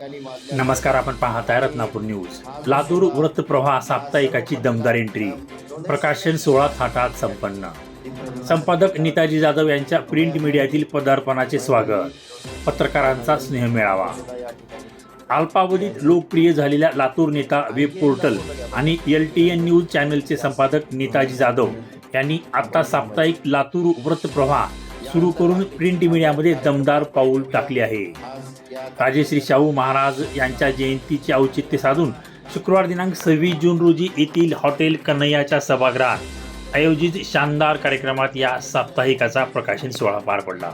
नमस्कार, आपण पाहत आहे रत्नापूर न्यूज. लातूर वृत्तप्रवाह साप्ताहिकाची दमदार एंट्री. प्रकाशन 16 थाटात संपन्न. संपादक नेताजी जाधव यांच्या प्रिंट मीडियातील पदार्पणाचे स्वागत. पत्रकारांचा स्नेह मेळावा. अल्पावधीत लोकप्रिय झालेल्या लातूर नेता वेब पोर्टल आणि LTN न्यूज चॅनलचे संपादक नेताजी जाधव यांनी आता साप्ताहिक लातूर वृत्तप्रवाह सुरू करून प्रिंट मीडियामध्ये दमदार पाऊल टाकले आहे. राजश्री शाहू महाराज यांच्या जयंतीचे औचित्य साधून शुक्रवार दिनांक 26 जून रोजी येथील हॉटेल कन्हैयाच्या सभागृहात आयोजित शानदार कार्यक्रमात या साप्ताहिकाचा प्रकाशन सोहळा पार पडला.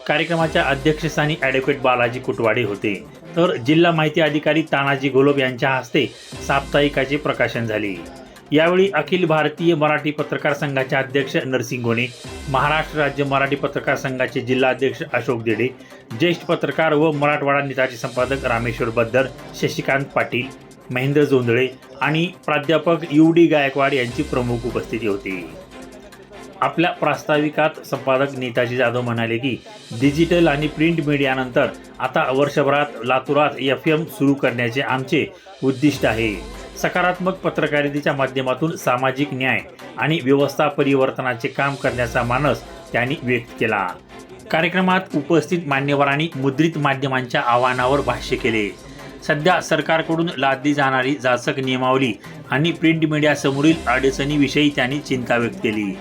कार्यक्रमाच्या अध्यक्षस्थानी ॲडव्होकेट बालाजी कुटवाडे होते, तर जिल्हा माहिती अधिकारी तानाजी घोलप यांच्या हस्ते साप्ताहिकाचे प्रकाशन झाले. यावेळी अखिल भारतीय मराठी पत्रकार संघाचे अध्यक्ष नरसिंग गोणे, महाराष्ट्र राज्य मराठी पत्रकार संघाचे जिल्हाध्यक्ष अशोक देडे, ज्येष्ठ पत्रकार व मराठवाडा नेताजी संपादक रामेश्वर बद्दर, शशिकांत पाटील, महेंद्र जोंधळे आणि प्राध्यापक UD गायकवाड यांची प्रमुख उपस्थिती होती. आपल्या प्रास्ताविकात संपादक नेताजी जाधव म्हणाले की डिजिटल आणि प्रिंट मीडियानंतर आता वर्षभरात लातूरात FM सुरू करण्याचे आमचे उद्दिष्ट आहे. सकारात्मक पत्रकारितेच्या माध्यमातून सामाजिक न्याय आणि व्यवस्था परिवर्तनाचे काम करण्याचा मानस त्यांनी व्यक्त केला. कार्यक्रमात उपस्थित मान्यवरांनी मुद्रित माध्यमांच्या आव्हानावर भाष्य केले. सध्या सरकारकडून लादली जाणारी जाचक नियमावली आणि प्रिंट मीडियासमोरील अडचणीविषयी त्यांनी चिंता व्यक्त केली.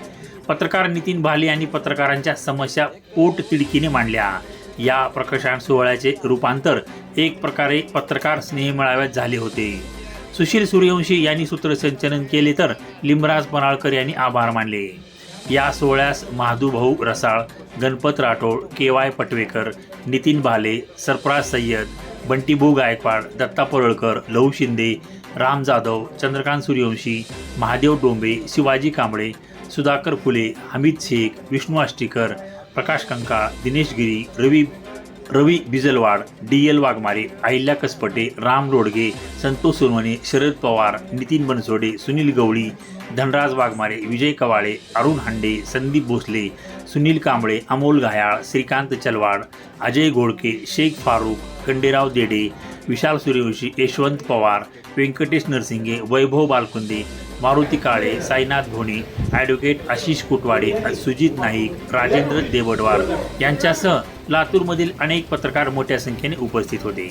पत्रकार नितीन भाले यांनी पत्रकारांच्या समस्या पोटतिडकीने मांडल्या. या प्रकाशन सोहळ्याचे रूपांतर एक प्रकारे पत्रकार स्नेह मेळाव्यात झाले होते. सुशील सूर्यवंशी यांनी सूत्रसंचलन केले, तर लिमराज पनाळकर यांनी आभार मानले. या सोहळ्यास महादूभाऊ रसाळ, गणपत राठोड, KY पटवेकर, नितीन भाले, सरफराज सय्यद, बंटीभाऊ गायकवाड, दत्ता पडळकर, लहू शिंदे, राम जाधव, चंद्रकांत सूर्यवंशी, महादेव डोंबे, शिवाजी कांबळे, सुधाकर फुले, हमीद शेख, विष्णू आष्टीकर, प्रकाश कंकाळ, दिनेश गिरी, रवी बिजलवाड, DL वाघमारे, अहिल्या कसपटे, राम रोडगे, संतोष सोनवणे, शरद पवार, नितीन बनसोडे, सुनील गवळी, धनराज वाघमारे, विजय कवाळे, अरुण हांडे, संदीप भोसले, सुनील कांबळे, अमोल घायाळ, श्रीकांत चलवाड, अजय घोडके, शेख फारूक, खंडेराव देडे, विशाल सूर्यवंशी, यशवंत पवार, व्यंकटेश नरसिंगे, वैभव बालकुंदे, मारुती काळे, साईनाथ घोणे, ॲडव्होकेट आशिष कुटवाडे, सुजित नाईक, राजेंद्र देवडवार यांच्यासह लातूरमधील अनेक पत्रकार मोठ्या संख्येने उपस्थित होते.